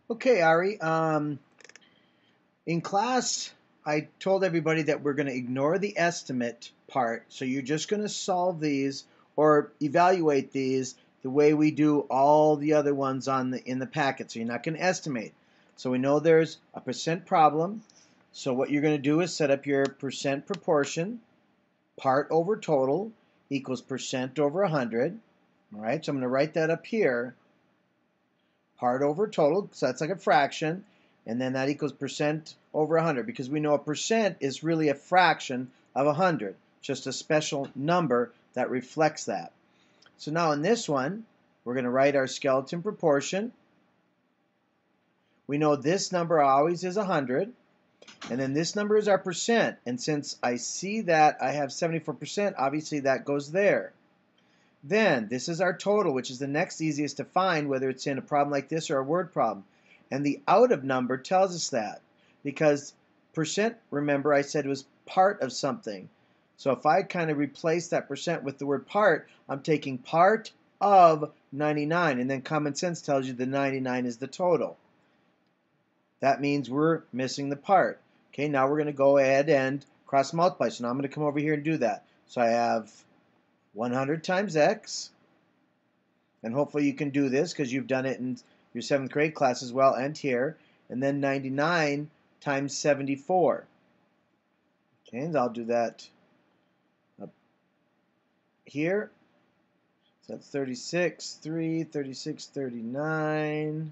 Okay, Ari. In class, I told everybody that we're going to ignore the estimate part. So you're just going to solve these or evaluate these the way we do all the other ones in the packet. So you're not going to estimate. So we know there's a percent problem. So what you're going to do is set up your percent proportion. Part over total equals percent over 100. All right, so I'm going to write that up here. Part over total, so that's like a fraction, and then that equals percent over 100, because we know a percent is really a fraction of 100, just a special number that reflects that. So now in this one, we're going to write our skeleton proportion. We know this number always is 100, and then this number is our percent, and since I see that I have 74%, obviously that goes there. Then, this is our total, which is the next easiest to find, whether it's in a problem like this or a word problem. And the out of number tells us that, because percent, remember, I said was part of something. So if I kind of replace that percent with the word part, I'm taking part of 99, and then common sense tells you the 99 is the total. That means we're missing the part. Okay, now we're going to go ahead and cross multiply. So now I'm going to come over here and do that. So I have 100 times x, and hopefully you can do this because you've done it in your 7th grade class as well and here, and then 99 times 74. Okay, and I'll do that up here. So that's 36, 3, 36, 39.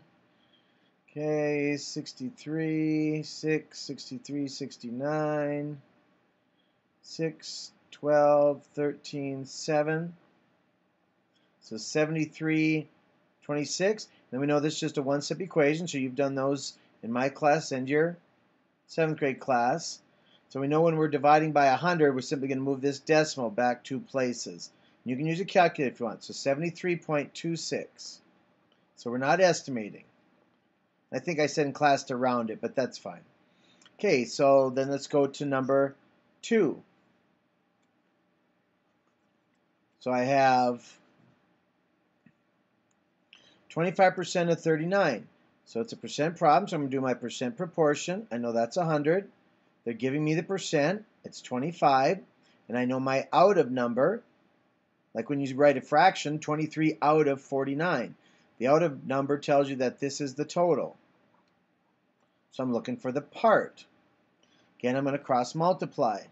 Okay, 63, 6, 63, 69, 6, 12, 13, 7. So 73, 26. Then we know this is just a one-step equation, so you've done those in my class and your 7th grade class. So we know when we're dividing by 100, we're simply going to move this decimal back 2 places. You can use a calculator if you want. So 73.26. So we're not estimating. I think I said in class to round it, but that's fine. Okay, so then let's go to number 2. So I have 25% of 39. So it's a percent problem, so I'm going to do my percent proportion. I know that's 100. They're giving me the percent. It's 25. And I know my out of number, like when you write a fraction, 23 out of 49. The out of number tells you that this is the total. So I'm looking for the part. Again, I'm going to cross multiply.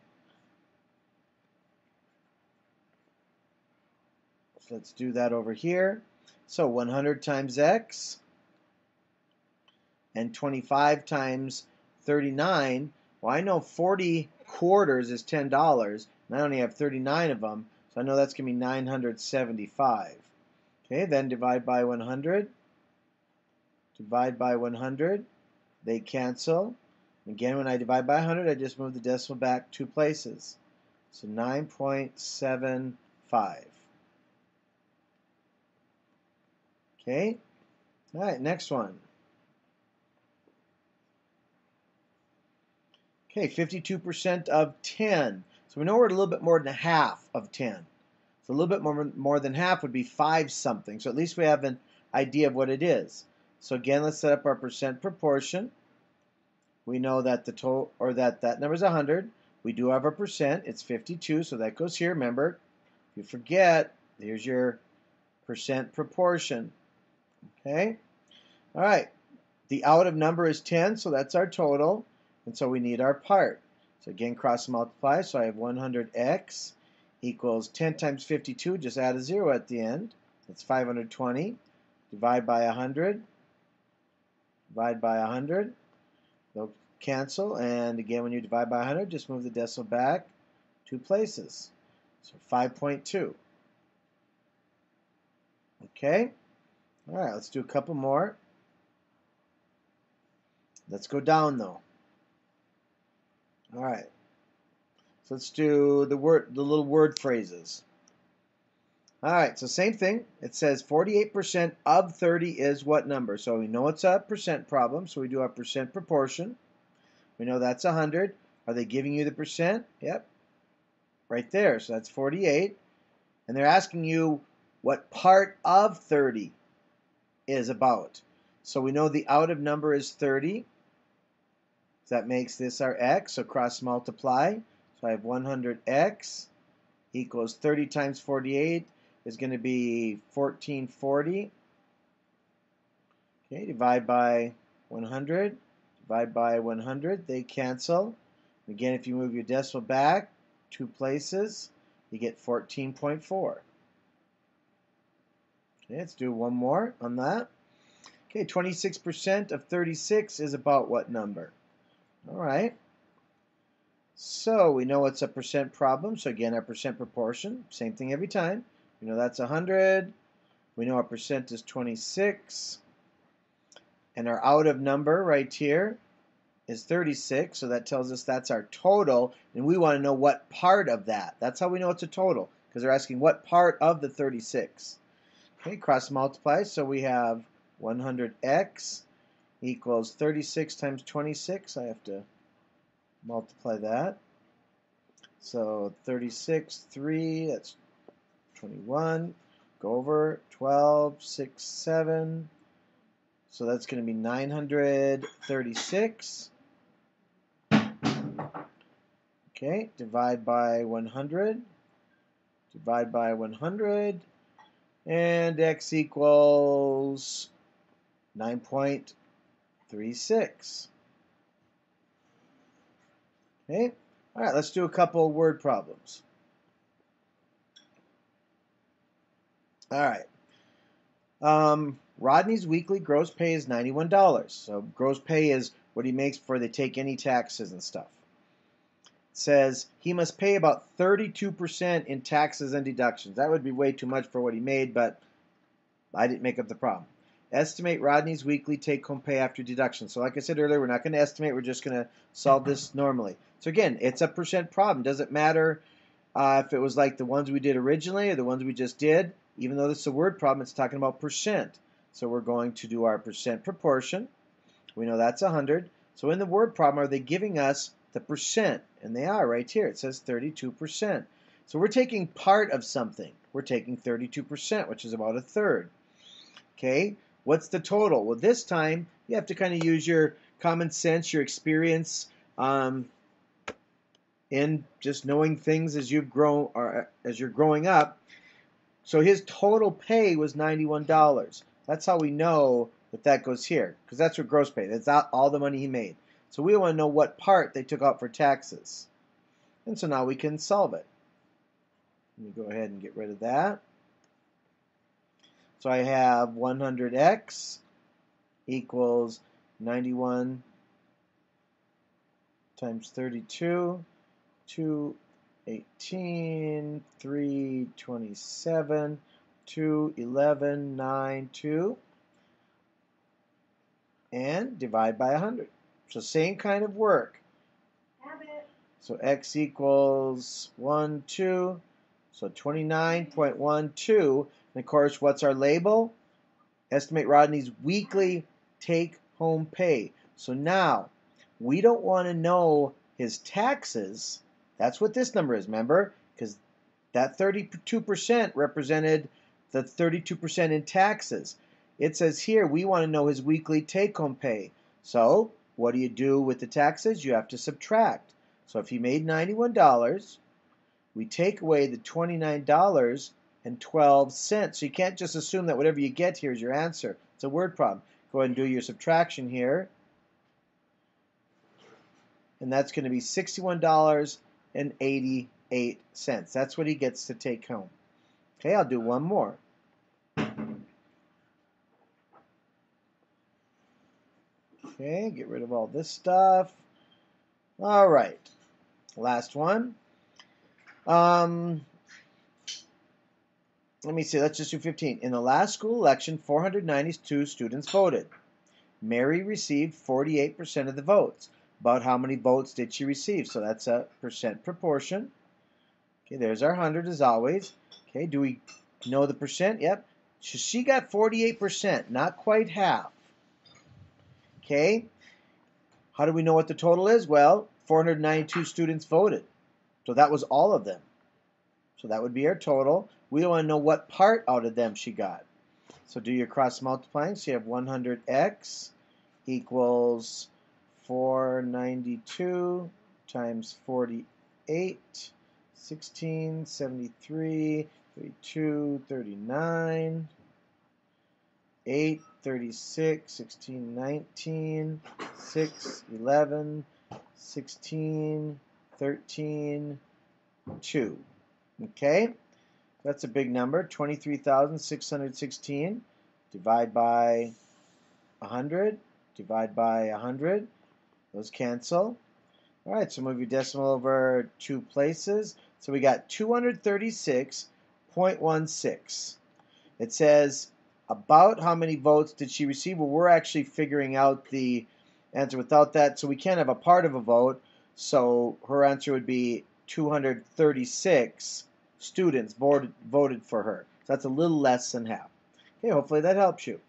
So let's do that over here. So 100 times x and 25 times 39. Well, I know 40 quarters is $10, and I only have 39 of them, so I know that's going to be 975. Okay, then divide by 100. Divide by 100. They cancel. Again, when I divide by 100, I just move the decimal back 2 places. So 9.75. Okay, all right, next one. Okay, 52% of 10. So we know we're a little bit more than half of 10. So a little bit more than half would be 5 something. So at least we have an idea of what it is. So again, let's set up our percent proportion. We know that the total, or that number is 100. We do have a percent. It's 52, so that goes here. Remember, if you forget, here's your percent proportion. Okay? All right. The out of number is 10, so that's our total. And so we need our part. So again, cross multiply. So I have 100x equals 10 times 52. Just add a 0 at the end. That's 520. Divide by 100. Divide by 100. They'll cancel. And again, when you divide by 100, just move the decimal back 2 places. So 5.2. Okay? All right, let's do a couple more. Let's go down, though. All right. So let's do the little word phrases. All right, so same thing. It says 48% of 30 is what number? So we know it's a percent problem, so we do our percent proportion. We know that's 100. Are they giving you the percent? Yep, right there. So that's 48. And they're asking you what part of 30 is about. So we know the out of number is 30. So that makes this our x. So cross multiply. So I have 100x equals 30 times 48 is going to be 1440. Okay, divide by 100. Divide by 100. They cancel. Again, if you move your decimal back 2 places, you get 14.4. Okay, let's do one more on that. Okay, 26% of 36 is about what number? All right. So we know it's a percent problem. So again, our percent proportion, same thing every time. We know that's 100. We know our percent is 26. And our out of number right here is 36. So that tells us that's our total. And we want to know what part of that. That's how we know it's a total, because they're asking what part of the 36. Okay, cross multiply. So we have 100x equals 36 times 26. I have to multiply that. So 36, 3, that's 21. Go over 12, 6, 7. So that's going to be 936. Okay, divide by 100. Divide by 100. And x equals 9.36. Okay, all right, let's do a couple of word problems. All right. Rodney's weekly gross pay is $91. So gross pay is what he makes before they take any taxes and stuff. It says he must pay about 32% in taxes and deductions. That would be way too much for what he made, but I didn't make up the problem. Estimate Rodney's weekly take-home pay after deductions. So like I said earlier, we're not going to estimate. We're just going to solve this normally. So again, it's a percent problem. Doesn't matter if it was like the ones we did originally or the ones we just did. Even though this is a word problem, it's talking about percent. So we're going to do our percent proportion. We know that's 100. So in the word problem, are they giving us the percent? And they are right here. It says 32%. So we're taking part of something. We're taking 32%, which is about a third. Okay, what's the total? Well, this time you have to kind of use your common sense, your experience in just knowing things as you've grown or as you're growing up. So his total pay was $91. That's how we know that that goes here, because that's what gross pay. That's all the money he made. So we want to know what part they took out for taxes. And so now we can solve it. Let me go ahead and get rid of that. So I have 100x equals 91 times 32, 218, 327, 211, 9, 2, and divide by 100. So same kind of work. So x equals 1, 2, so 29.12. And of course, what's our label? Estimate Rodney's weekly take-home pay. So now, we don't want to know his taxes. That's what this number is, remember? Because that 32% represented the 32% in taxes. It says here we want to know his weekly take-home pay. So what do you do with the taxes? You have to subtract. So if he made $91, we take away the $29.12. So you can't just assume that whatever you get here is your answer. It's a word problem. Go ahead and do your subtraction here. And that's going to be $61.88. That's what he gets to take home. Okay, I'll do one more. Okay, get rid of all this stuff. All right, last one. Let me see, let's just do 15. In the last school election, 492 students voted. Mary received 48% of the votes. About how many votes did she receive? So that's a percent proportion. Okay, there's our 100 as always. Okay, do we know the percent? Yep. So she got 48%, not quite half. Okay, how do we know what the total is? Well, 492 students voted. So that was all of them. So that would be our total. We want to know what part out of them she got. So do your cross multiplying. So you have 100x equals 492 times 48, 16, 73, 32, 39, 8, 36, 16, 19, 6, 11, 16, 13, 2. Okay? That's a big number, 23,616. Divide by 100. Divide by 100. Those cancel. All right, so move your decimal over 2 places. So we got 236.16. It says, about how many votes did she receive? Well, we're actually figuring out the answer without that, so we can't have a part of a vote. So her answer would be 236 students voted for her. So that's a little less than half. Okay, hopefully that helps you.